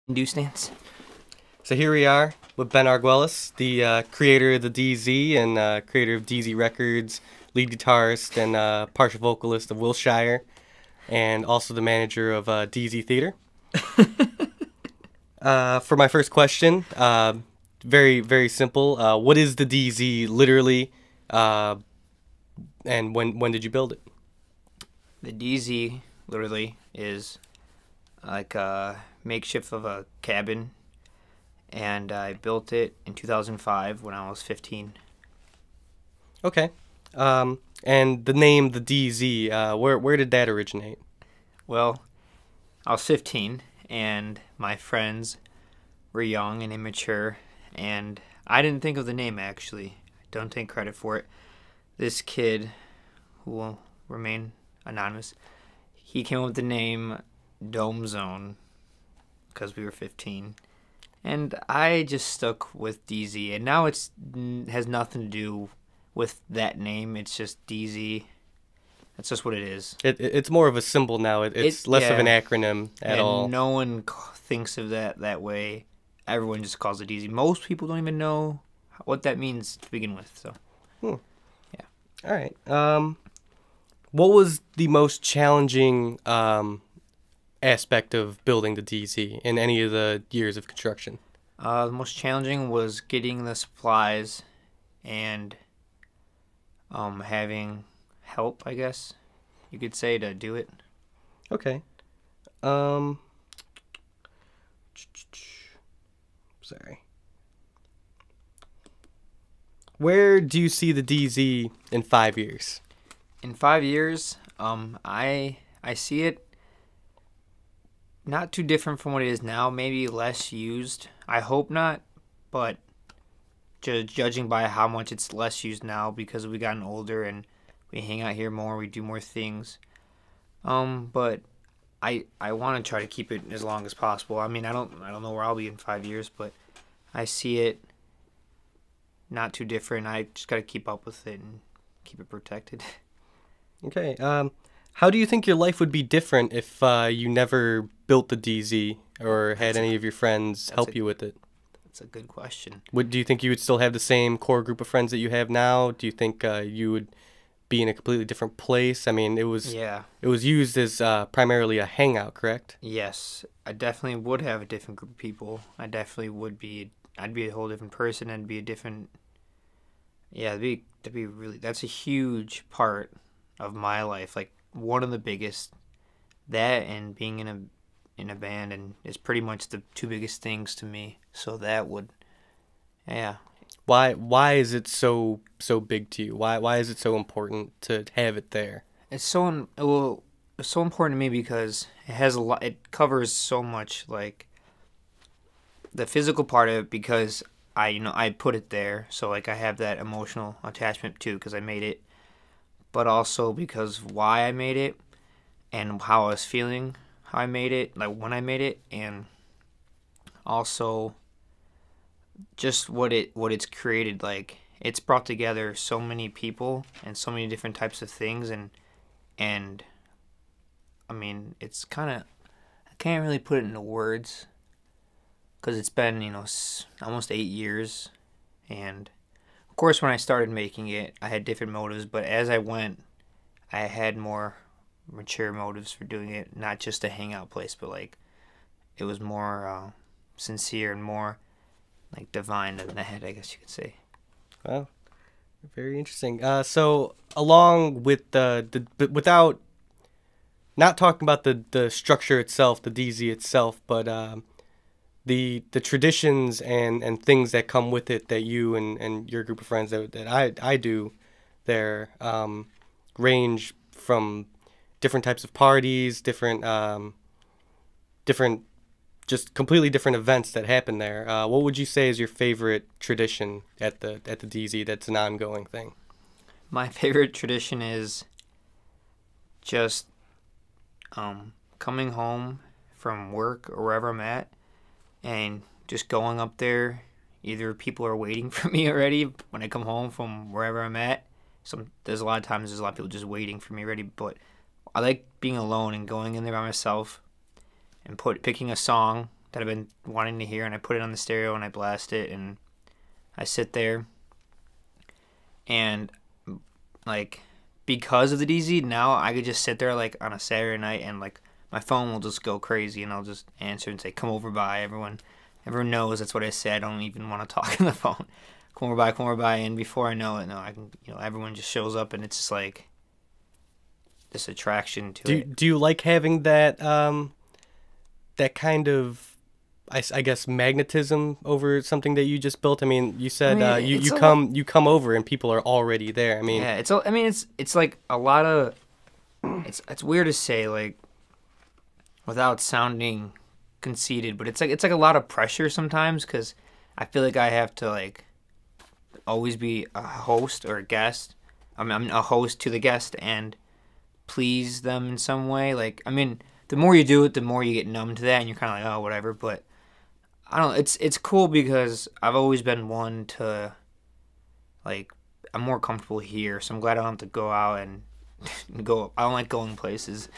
Do stands. So here we are with Ben Arguelles, the creator of the DZ and creator of DZ Records, lead guitarist and partial vocalist of Wilshire, and also the manager of DZ Theater. For my first question, very, very simple. What is the DZ literally, and when did you build it? The DZ literally is like a makeshift of a cabin, and I built it in 2005 when I was 15. Okay. And the name, the DZ, where did that originate? Well, I was 15, and my friends were young and immature, and I didn't think of the name, actually. Don't take credit for it. This kid, who will remain anonymous, he came up with the name Dome Zone because we were 15. And I just stuck with DZ, and now it's has nothing to do with that name. It's just DZ. That's just what it is. It's more of a symbol now. It's less of an acronym at all. And no one thinks of that way. Everyone just calls it DZ. Most people don't even know what that means to begin with. So, yeah. All right. What was the most challenging aspect of building the DZ in any of the years of construction? The most challenging was getting the supplies and having help, I guess you could say, to do it. Okay. Sorry. Where do you see the DZ in 5 years? In 5 years, I see it not too different from what it is now. Maybe less used. I hope not, but judging by how much it's less used now because we've gotten older and we hang out here more, we do more things. But I want to try to keep it as long as possible. I mean, I don't know where I'll be in 5 years, but I see it not too different. I just got to keep up with it and keep it protected. Okay. How do you think your life would be different if you never built the DZ or had any of your friends help you with it? That's a good question. Do you think you would still have the same core group of friends that you have now? Do you think you would be in a completely different place? I mean, it was used as primarily a hangout, correct? Yes, I definitely would have a different group of people. I definitely would be. I'd be a whole different person. I'd be a different. Yeah, that'd be really. That's a huge part of my life. Like one of the biggest. That and being in a band and is pretty much the two biggest things to me. So that would, yeah. Why is it so big to you? Why is it so important to have it there? It's so it's so important to me because it has a lot. It covers so much, like the physical part of it, because I put it there, so like I have that emotional attachment too because I made it, but also because why I made it and how I was feeling, how I made it, like when I made it, and also just what it's created. Like it's brought together so many people and so many different types of things, and I mean it's kind of, I can't really put it into words because it's been almost 8 years, and of course when I started making it I had different motives, but as I went I had more mature motives for doing it, not just a hangout place, but like it was more sincere and more like divine than that, I guess you could say. Wow, very interesting. So along with but without not talking about the structure itself, the DZ itself, but the traditions and things that come with it that you and your group of friends that I do there range from different types of parties, different just completely different events that happen there. What would you say is your favorite tradition at the DZ that's an ongoing thing? My favorite tradition is just coming home from work or wherever I'm at and just going up there. Either people are waiting for me already when I come home from wherever I'm at. There's a lot of people just waiting for me already, but I like being alone and going in there by myself and picking a song that I've been wanting to hear, and I put it on the stereo and I blast it, and I sit there, and like because of the DZ, now I could just sit there like on a Saturday night and like my phone will just go crazy, and I'll just answer and say, "Come over by." Everyone knows that's what I say. I don't even want to talk on the phone. Come over by, and before I know it, no, I can, everyone just shows up, and it's just like this attraction to it. Do you like having that that kind of, I guess, magnetism over something that you just built? I mean, you said you come over and people are already there. I mean, yeah, it's like a lot of it's weird to say, like, without sounding conceited, but it's like a lot of pressure sometimes, because I feel like I have to like always be a host or a guest. I'm a host to the guest and please them in some way. Like, I mean, the more you do it, the more you get numb to that, and you're kind of like, oh, whatever. But I don't know. It's cool because I've always been one to, like, I'm more comfortable here, so I'm glad I don't have to go out and go. I don't like going places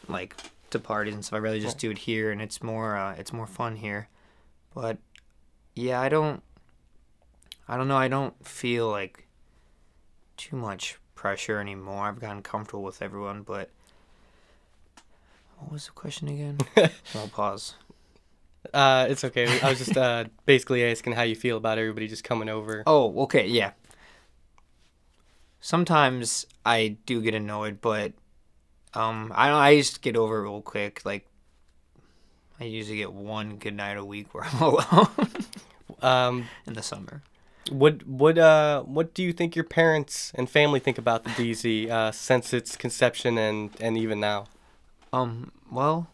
like to parties and stuff. I rather just do it here, and it's more fun here. But yeah, I don't know. I don't feel like too much pressure anymore. I've gotten comfortable with everyone. But what was the question again? I'll pause. It's okay. I was just basically asking how you feel about everybody just coming over. Oh, okay, yeah. Sometimes I do get annoyed, but I just get over it real quick. Like, I usually get one good night a week where I'm alone in the summer. What do you think your parents and family think about the DZ since its conception and even now? Well,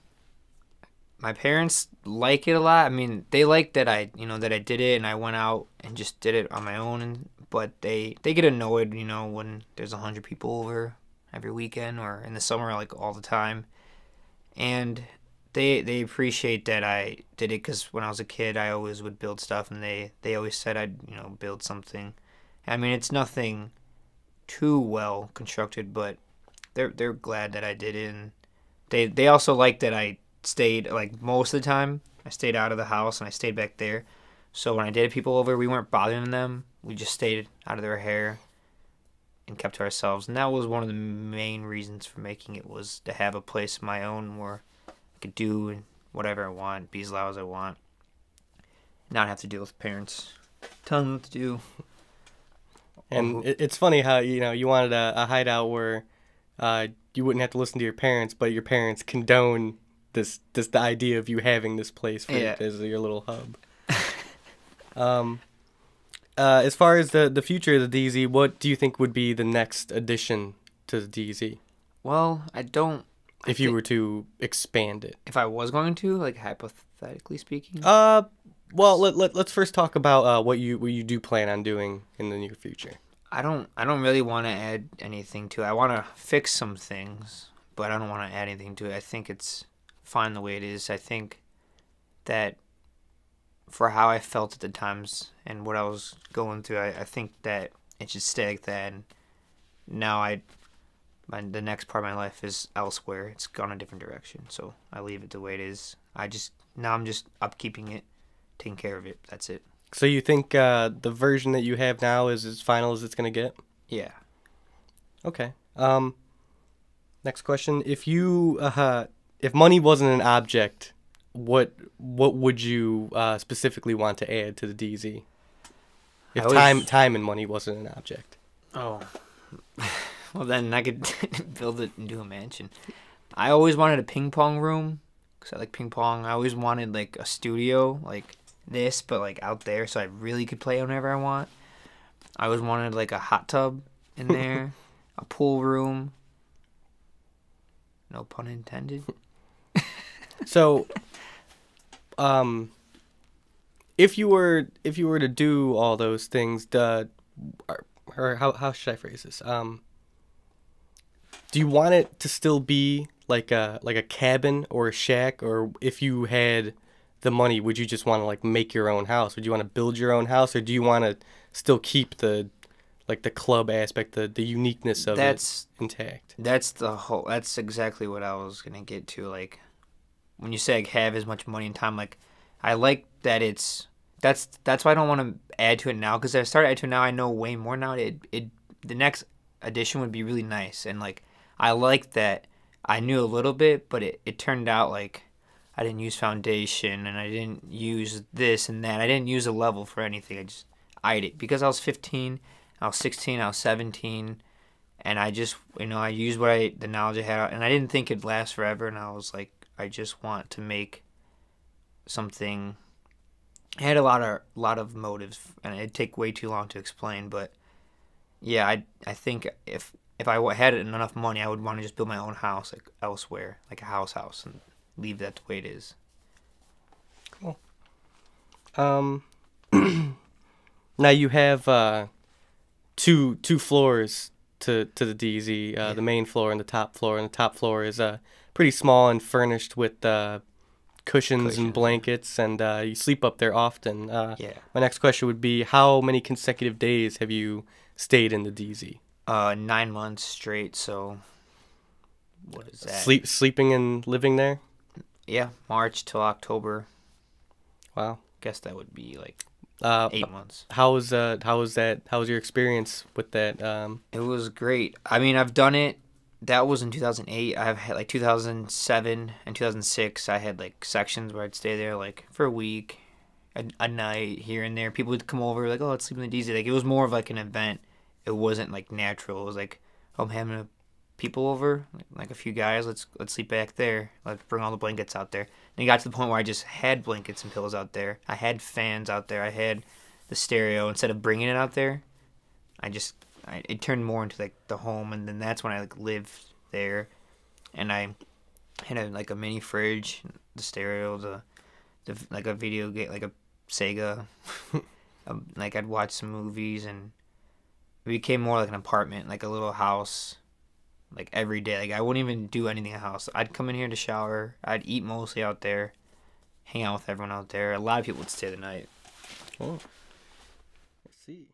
my parents like it a lot. I mean, they like that I did it and I went out and just did it on my own. But they get annoyed, when there's 100 people over every weekend or in the summer, like all the time. And they appreciate that I did it, because when I was a kid, I always would build stuff, and they always said I'd build something. I mean, it's nothing too well constructed, but they're glad that I did it, and they also like that I stayed, like, most of the time. I stayed out of the house and I stayed back there. So when I did have people over, we weren't bothering them. We just stayed out of their hair and kept to ourselves. And that was one of the main reasons for making it, was to have a place of my own where I could do whatever I want, be as loud as I want, not have to deal with parents telling me what to do. And it's funny how you wanted a hideout where you wouldn't have to listen to your parents, but your parents condone the idea of you having this place as your little hub. As far as the future of the DZ, what do you think would be the next addition to the DZ? Well, if you were to expand it. If I was going to, like, hypothetically speaking? Well, let's first talk about what you do plan on doing in the near future. I don't really want to add anything to it. I want to fix some things, but I don't want to add anything to it. I think it's fine the way it is. I think that for how I felt at the times and what I was going through, I think that it should stay like that. And now the next part of my life is elsewhere. It's gone a different direction, so I leave it the way it is. I'm just upkeeping it, taking care of it. That's it. So you think the version that you have now is as final as it's gonna get? Yeah. Okay. Next question: if money wasn't an object, what would you specifically want to add to the DZ? If time and money wasn't an object. Oh. Well, then I could build it into a mansion. I always wanted a ping pong room, because I like ping pong. I always wanted, like, a studio like this, but, like, out there, so I really could play whenever I want. I always wanted, like, a hot tub in there, a pool room. No pun intended. So, if you were to do all those things, or how should I phrase this? Do you want it to still be like a cabin or a shack, or if you had the money, would you just want to, like, make your own house? Would you want to build your own house, or do you want to still keep the club aspect, the uniqueness of it intact? That's exactly what I was gonna get to. Like, when you say, like, have as much money and time, like, I like that it's that's why I don't want to add to it now because if I start adding to it now, I know way more now. It the next edition would be really nice and like I like that I knew a little bit, but it turned out like I didn't use foundation and I didn't use this and that. I didn't use a level for anything. I just eyed it because I was 15, I was 16, I was 17, and I just I used the knowledge I had, and I didn't think it'd last forever. And I was like, I just want to make something. I had a lot of motives, and it'd take way too long to explain. But yeah, I think if I had enough money, I would want to just build my own house like elsewhere, like a house, and leave that the way it is. Cool. Now you have two floors to the DZ. The main floor and the top floor. And the top floor is pretty small and furnished with cushions and blankets, and you sleep up there often. Yeah. My next question would be, how many consecutive days have you stayed in the DZ? 9 months straight. So what is that? Sleeping and living there? Yeah, March till October. Wow. Guess that would be like 8 months. How was your experience with that? It was great. I mean, I've done it. That was in 2008. I've had like 2007 and 2006. I had like sections where I'd stay there like for a week, a night here and there. People would come over like, oh, let's sleep in the DZ. Like it was more of like an event. It wasn't like natural. It was like, oh, I'm having people over, like a few guys. Let's sleep back there. Let's bring all the blankets out there. And it got to the point where I just had blankets and pillows out there. I had fans out there. I had the stereo. Instead of bringing it out there, it turned more into like the home, and then that's when I like lived there, and I had like a mini fridge, the stereo, the like a video game, like a Sega. Like I'd watch some movies, and it became more like an apartment, like a little house. Like every day, like I wouldn't even do anything in the house. I'd come in here to shower. I'd eat mostly out there, hang out with everyone out there. A lot of people would stay the night. Oh, I see.